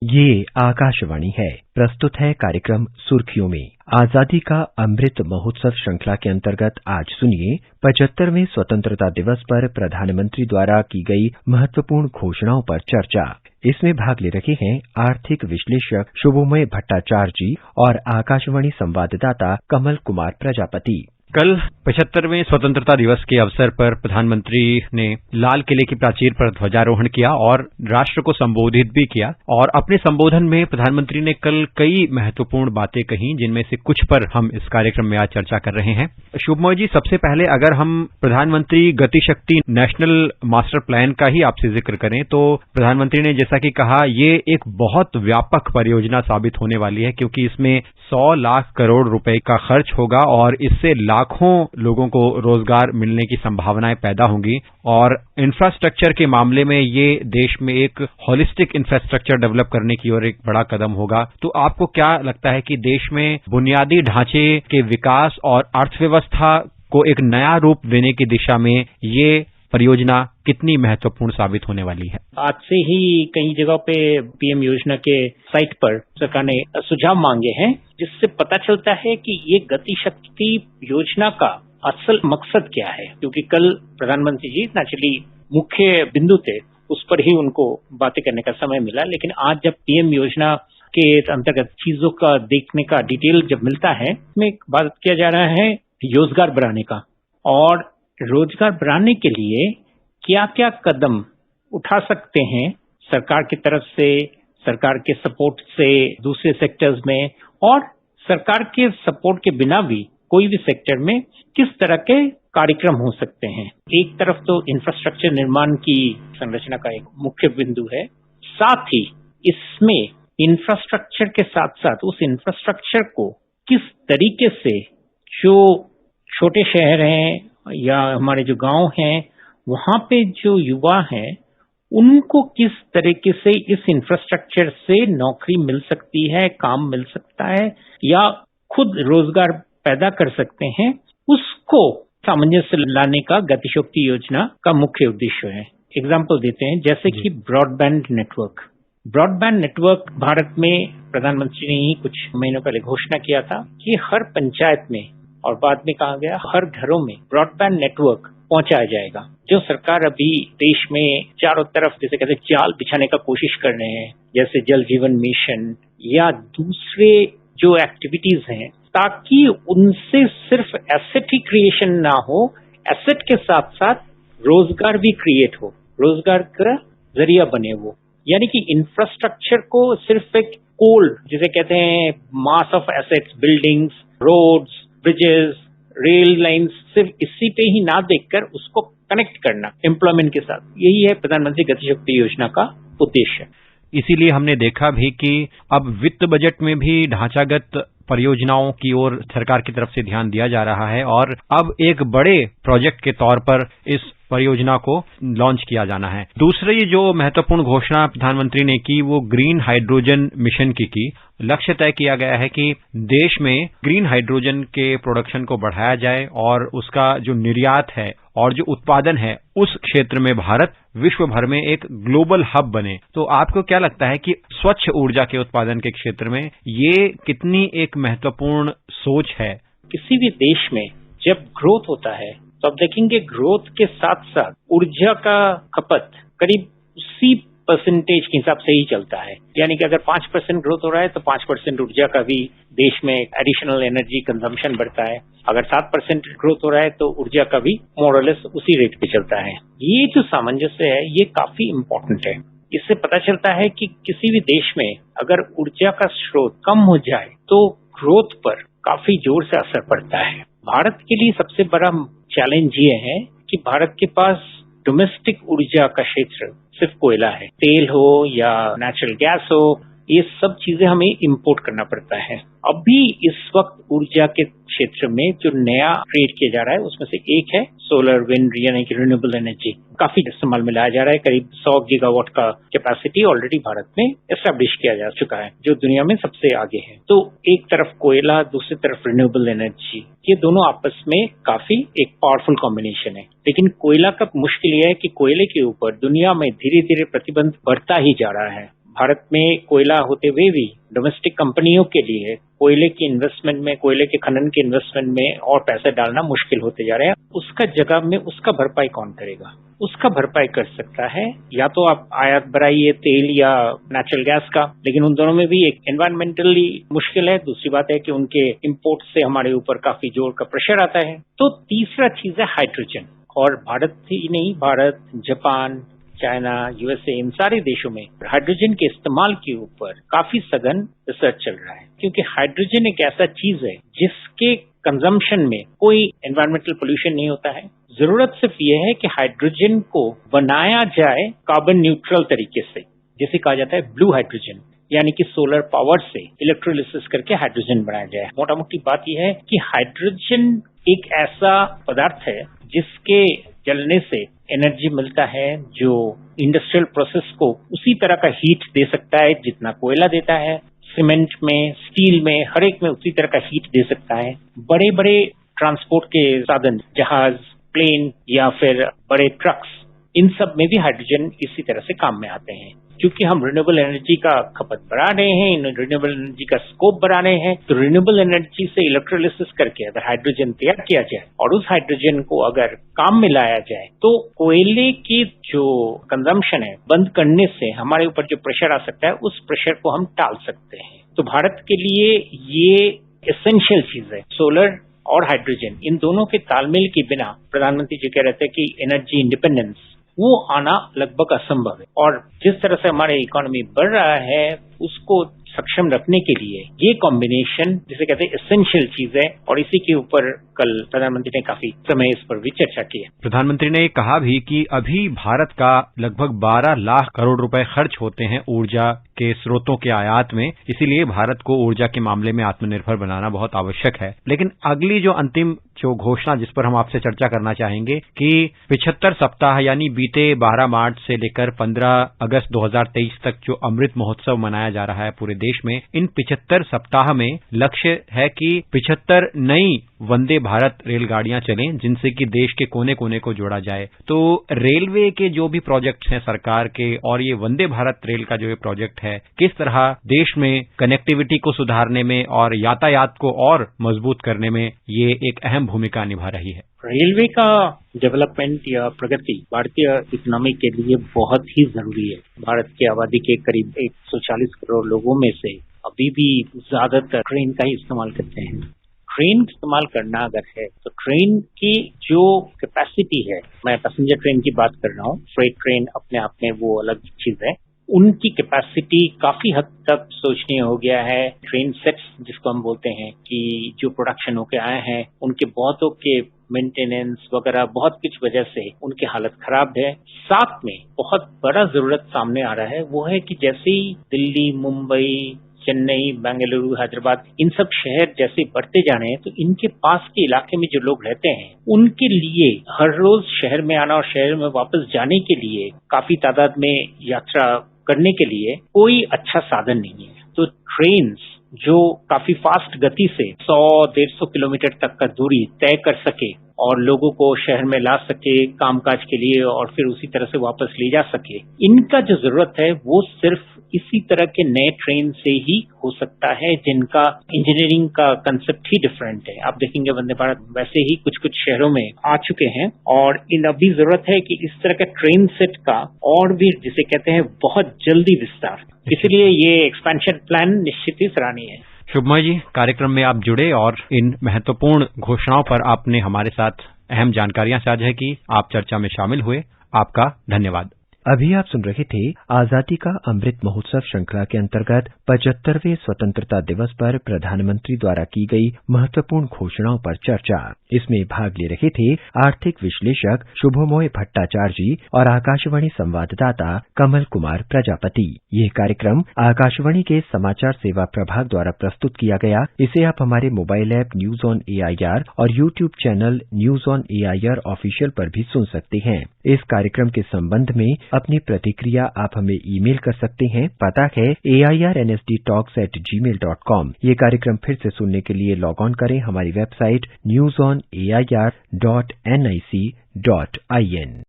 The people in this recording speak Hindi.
ये आकाशवाणी है। प्रस्तुत है कार्यक्रम सुर्खियों में। आजादी का अमृत महोत्सव श्रृंखला के अंतर्गत आज सुनिए 75वें स्वतंत्रता दिवस पर प्रधानमंत्री द्वारा की गई महत्वपूर्ण घोषणाओं पर चर्चा। इसमें भाग ले रहे हैं आर्थिक विश्लेषक शुभोमय भट्टाचार्य जी और आकाशवाणी संवाददाता कमल कुमार प्रजापति। कल 75वें स्वतंत्रता दिवस के अवसर पर प्रधानमंत्री ने लाल किले की प्राचीर पर ध्वजारोहण किया और राष्ट्र को संबोधित भी किया। और अपने संबोधन में प्रधानमंत्री ने कल कई महत्वपूर्ण बातें कही, जिनमें से कुछ पर हम इस कार्यक्रम में आज चर्चा कर रहे हैं। शुभमोय जी, सबसे पहले अगर हम प्रधानमंत्री गति शक्ति नेशनल मास्टर प्लान का ही आपसे जिक्र करें तो प्रधानमंत्री ने जैसा कि कहा, ये एक बहुत व्यापक परियोजना साबित होने वाली है, क्योंकि इसमें 100 लाख करोड़ रुपए का खर्च होगा और इससे लाखों लोगों को रोजगार मिलने की संभावनाएं पैदा होंगी। और इंफ्रास्ट्रक्चर के मामले में ये देश में एक होलिस्टिक इंफ्रास्ट्रक्चर डेवलप करने की ओर एक बड़ा कदम होगा। तो आपको क्या लगता है कि देश में बुनियादी ढांचे के विकास और अर्थव्यवस्था को एक नया रूप देने की दिशा में ये परियोजना कितनी महत्वपूर्ण साबित होने वाली है? आज से ही कई जगहों पे पीएम योजना के साइट पर सरकार ने सुझाव मांगे हैं, जिससे पता चलता है कि ये गति शक्ति योजना का असल मकसद क्या है। क्योंकि कल प्रधानमंत्री जी नेचुरली मुख्य बिंदु थे, उस पर ही उनको बातें करने का समय मिला। लेकिन आज जब पीएम योजना के अंतर्गत चीजों का देखने का डिटेल जब मिलता है, इसमें बात किया जा रहा है रोजगार बढ़ाने का। और रोजगार बढ़ाने के लिए क्या क्या कदम उठा सकते हैं सरकार की तरफ से, सरकार के सपोर्ट से दूसरे सेक्टर्स में, और सरकार के सपोर्ट के बिना भी कोई भी सेक्टर में किस तरह के कार्यक्रम हो सकते हैं। एक तरफ तो इंफ्रास्ट्रक्चर निर्माण की संरचना का एक मुख्य बिंदु है, साथ ही इसमें इंफ्रास्ट्रक्चर के साथ साथ उस इंफ्रास्ट्रक्चर को किस तरीके से जो छोटे शहर हैं या हमारे जो गांव हैं, वहां पे जो युवा हैं, उनको किस तरीके से इस इंफ्रास्ट्रक्चर से नौकरी मिल सकती है, काम मिल सकता है या खुद रोजगार पैदा कर सकते हैं, उसको सामंजस्य लाने का गति शक्ति योजना का मुख्य उद्देश्य है। एग्जाम्पल देते हैं, जैसे कि broadband network. Broadband network Bharat में प्रधानमंत्री ने ही कुछ महीनों पहले घोषणा किया था कि हर पंचायत में, और बाद में कहा गया हर घरों में ब्रॉडबैंड नेटवर्क पहुंचाया जाएगा। जो सरकार अभी देश में चारों तरफ जैसे कहते जाल बिछाने का कोशिश कर रहे हैं, जैसे जल जीवन मिशन या दूसरे जो एक्टिविटीज हैं, ताकि उनसे सिर्फ एसेट ही क्रिएशन ना हो, एसेट के साथ साथ रोजगार भी क्रिएट हो, रोजगार का जरिया बने वो। यानी कि इंफ्रास्ट्रक्चर को सिर्फ एक कोल्ड, जिसे कहते हैं mass of assets, buildings, roads, bridges, rail lines, सिर्फ इसी पे ही ना देखकर उसको कनेक्ट करना एम्प्लॉयमेंट के साथ, यही है प्रधानमंत्री गति शक्ति योजना का उद्देश्य। इसीलिए हमने देखा भी कि अब वित्त बजट में भी ढांचागत परियोजनाओं की ओर सरकार की तरफ से ध्यान दिया जा रहा है और अब एक बड़े प्रोजेक्ट के तौर पर इस परियोजना को लॉन्च किया जाना है। दूसरी जो महत्वपूर्ण घोषणा प्रधानमंत्री ने की, वो ग्रीन हाइड्रोजन मिशन की। लक्ष्य तय किया गया है कि देश में ग्रीन हाइड्रोजन के प्रोडक्शन को बढ़ाया जाए और उसका जो निर्यात है और जो उत्पादन है, उस क्षेत्र में भारत विश्व भर में एक ग्लोबल हब बने। तो आपको क्या लगता है कि स्वच्छ ऊर्जा के उत्पादन के क्षेत्र में ये कितनी एक महत्वपूर्ण सोच है? किसी भी देश में जब ग्रोथ होता है तो आप देखेंगे ग्रोथ के साथ साथ ऊर्जा का खपत करीब उसी परसेंटेज के हिसाब से ही चलता है। यानी कि अगर 5% ग्रोथ हो रहा है तो 5% ऊर्जा का भी देश में एडिशनल एनर्जी कंजम्पशन बढ़ता है। अगर 7% ग्रोथ हो रहा है तो ऊर्जा का भी मोर और लेस उसी रेट पे चलता है। ये जो सामंजस्य है, ये काफी इम्पोर्टेंट है। इससे पता चलता है कि किसी भी देश में अगर ऊर्जा का स्रोत कम हो जाए तो ग्रोथ पर काफी जोर से असर पड़ता है। भारत के लिए सबसे बड़ा चैलेंज ये है कि भारत के पास डोमेस्टिक ऊर्जा का क्षेत्र सिर्फ कोयला है। तेल हो या नेचुरल गैस हो, ये सब चीजें हमें इंपोर्ट करना पड़ता है। अभी इस वक्त ऊर्जा के क्षेत्र में जो नया क्रिएट किया जा रहा है, उसमें से एक है सोलर, विंड, यानी कि रिन्यूएबल एनर्जी। काफी इस्तेमाल में लाया जा रहा है। करीब 100 गीगावाट का कैपेसिटी ऑलरेडी भारत में एस्टेब्लिश किया जा चुका है, जो दुनिया में सबसे आगे है। तो एक तरफ कोयला, दूसरी तरफ रिन्यूएबल एनर्जी, ये दोनों आपस में काफी एक पावरफुल कॉम्बिनेशन है। लेकिन कोयला का मुश्किल यह है कि कोयले के ऊपर दुनिया में धीरे धीरे प्रतिबंध बढ़ता ही जा रहा है। भारत में कोयला होते हुए भी डोमेस्टिक कंपनियों के लिए कोयले की इन्वेस्टमेंट में, कोयले के खनन के इन्वेस्टमेंट में और पैसे डालना मुश्किल होते जा रहे हैं। उसका जगह में उसका भरपाई कौन करेगा? उसका भरपाई कर सकता है या तो आप आयात बढ़ाइए तेल या नेचुरल गैस का, लेकिन उन दोनों में भी एक एनवायरमेंटली मुश्किल है। दूसरी बात है कि उनके इंपोर्ट से हमारे ऊपर काफी जोर का प्रेशर आता है। तो तीसरा चीज है हाइड्रोजन, और भारत ही नहीं, भारत, जापान, चाइना, यूएसए, इन सारे देशों में हाइड्रोजन के इस्तेमाल के ऊपर काफी सघन रिसर्च चल रहा है, क्योंकि हाइड्रोजन एक ऐसा चीज है जिसके कंजम्पशन में कोई एनवायरमेंटल पोल्यूशन नहीं होता है। जरूरत सिर्फ ये है कि हाइड्रोजन को बनाया जाए कार्बन न्यूट्रल तरीके से, जिसे कहा जाता है ब्लू हाइड्रोजन, यानी कि सोलर पावर से इलेक्ट्रोलिसिस करके हाइड्रोजन बनाया जाए। मोटा मोटी बात यह है कि हाइड्रोजन एक ऐसा पदार्थ है जिसके जलने से एनर्जी मिलता है जो इंडस्ट्रियल प्रोसेस को उसी तरह का हीट दे सकता है जितना कोयला देता है। सीमेंट में, स्टील में, हर एक में उसी तरह का हीट दे सकता है। बड़े बड़े ट्रांसपोर्ट के साधन, जहाज, प्लेन या फिर बड़े ट्रक्स, इन सब में भी हाइड्रोजन इसी तरह से काम में आते हैं। क्योंकि हम रिन्यूएबल एनर्जी का खपत बढ़ा रहे हैं, रिन्यूएबल एनर्जी का स्कोप बढ़ा रहे हैं, तो रिन्यूएबल एनर्जी से इलेक्ट्रोलिसिस करके अगर हाइड्रोजन तैयार किया जाए और उस हाइड्रोजन को अगर काम में लाया जाए, तो कोयले की जो कंजम्पशन है बंद करने से हमारे ऊपर जो प्रेशर आ सकता है, उस प्रेशर को हम टाल सकते हैं। तो भारत के लिए ये एसेंशियल चीज है। सोलर और हाइड्रोजन, इन दोनों के तालमेल के बिना प्रधानमंत्री जी कह रहे थे कि एनर्जी इंडिपेंडेंस वो आना लगभग असंभव है। और जिस तरह से हमारे इकोनॉमी बढ़ रहा है, उसको सक्षम रखने के लिए ये कॉम्बिनेशन, जिसे कहते हैं एसेंशियल चीज है, और इसी के ऊपर कल प्रधानमंत्री ने काफी समय इस पर भी चर्चा की है। प्रधानमंत्री ने कहा भी कि अभी भारत का लगभग 12 लाख करोड़ रुपए खर्च होते हैं ऊर्जा के स्रोतों के आयात में, इसीलिए भारत को ऊर्जा के मामले में आत्मनिर्भर बनाना बहुत आवश्यक है। लेकिन अगली जो अंतिम घोषणा जिस पर हम आपसे चर्चा करना चाहेंगे कि 75 सप्ताह यानी बीते 12 मार्च से लेकर 15 अगस्त 2023 तक जो अमृत महोत्सव मनाया जा रहा है पूरे देश में, इन 75 सप्ताह में लक्ष्य है कि 75 नई वंदे भारत रेलगाड़ियां चलें, जिनसे कि देश के कोने कोने को जोड़ा जाए। तो रेलवे के जो भी प्रोजेक्ट्स हैं सरकार के, और ये वंदे भारत रेल का जो ये प्रोजेक्ट है, किस तरह देश में कनेक्टिविटी को सुधारने में और यातायात को और मजबूत करने में ये एक अहम भूमिका निभा रही है। रेलवे का डेवलपमेंट या प्रगति भारतीय इकोनॉमी के लिए बहुत ही जरूरी है। भारत की आबादी के करीब 140 करोड़ लोगों में से अभी भी ज्यादातर ट्रेन का ही इस्तेमाल करते हैं। ट्रेन इस्तेमाल करना अगर है तो ट्रेन की जो कैपेसिटी है, मैं पैसेंजर ट्रेन की बात कर रहा हूँ, फ्रेट ट्रेन अपने आप में वो अलग चीज है, उनकी कैपेसिटी काफी हद तक सोचनीय हो गया है। ट्रेन सेट्स जिसको हम बोलते हैं कि जो प्रोडक्शन होके आए हैं, उनके बहुतों के मेंटेनेंस वगैरह बहुत कुछ वजह से उनकी हालत खराब है। साथ में बहुत बड़ा जरूरत सामने आ रहा है, वो है कि जैसे ही दिल्ली, मुंबई, चेन्नई, बेंगलुरु, हैदराबाद, इन सब शहर जैसे बढ़ते जा रहे हैं, तो इनके पास के इलाके में जो लोग रहते हैं, उनके लिए हर रोज शहर में आना और शहर में वापस जाने के लिए काफी तादाद में यात्रा करने के लिए कोई अच्छा साधन नहीं है। तो ट्रेन्स जो काफी फास्ट गति से 100-150 किलोमीटर तक का दूरी तय कर सके और लोगों को शहर में ला सके कामकाज के लिए, और फिर उसी तरह से वापस ले जा सके, इनका जो जरूरत है वो सिर्फ इसी तरह के नए ट्रेन से ही हो सकता है, जिनका इंजीनियरिंग का कंसेप्ट ही डिफरेंट है। आप देखेंगे वंदे भारत वैसे ही कुछ कुछ शहरों में आ चुके हैं, और इन अभी जरूरत है कि इस तरह के ट्रेन सेट का और भी, जिसे कहते हैं, बहुत जल्दी विस्तार। इसलिए ये एक्सपेंशन प्लान निश्चित ही सराहनीय है। शुभमय जी, कार्यक्रम में आप जुड़े और इन महत्वपूर्ण घोषणाओं पर आपने हमारे साथ अहम जानकारियां साझा की। आप चर्चा में शामिल हुए, आपका धन्यवाद। अभी आप सुन रहे थे आजादी का अमृत महोत्सव श्रृंखला के अंतर्गत 75वें स्वतंत्रता दिवस पर प्रधानमंत्री द्वारा की गई महत्वपूर्ण घोषणाओं पर चर्चा। इसमें भाग ले रहे थे आर्थिक विश्लेषक शुभमोय भट्टाचार्य जी और आकाशवाणी संवाददाता कमल कुमार प्रजापति। यह कार्यक्रम आकाशवाणी के समाचार सेवा प्रभाग द्वारा प्रस्तुत किया गया। इसे आप हमारे mobile app news on AIR और YouTube channel news on AIR official पर भी सुन सकते हैं। इस कार्यक्रम के संबंध में अपनी प्रतिक्रिया आप हमें ईमेल कर सकते हैं। पता है airnsdtalks@gmail.com। ये कार्यक्रम फिर से सुनने के लिए लॉग ऑन करें हमारी वेबसाइट newsonair.nic.in।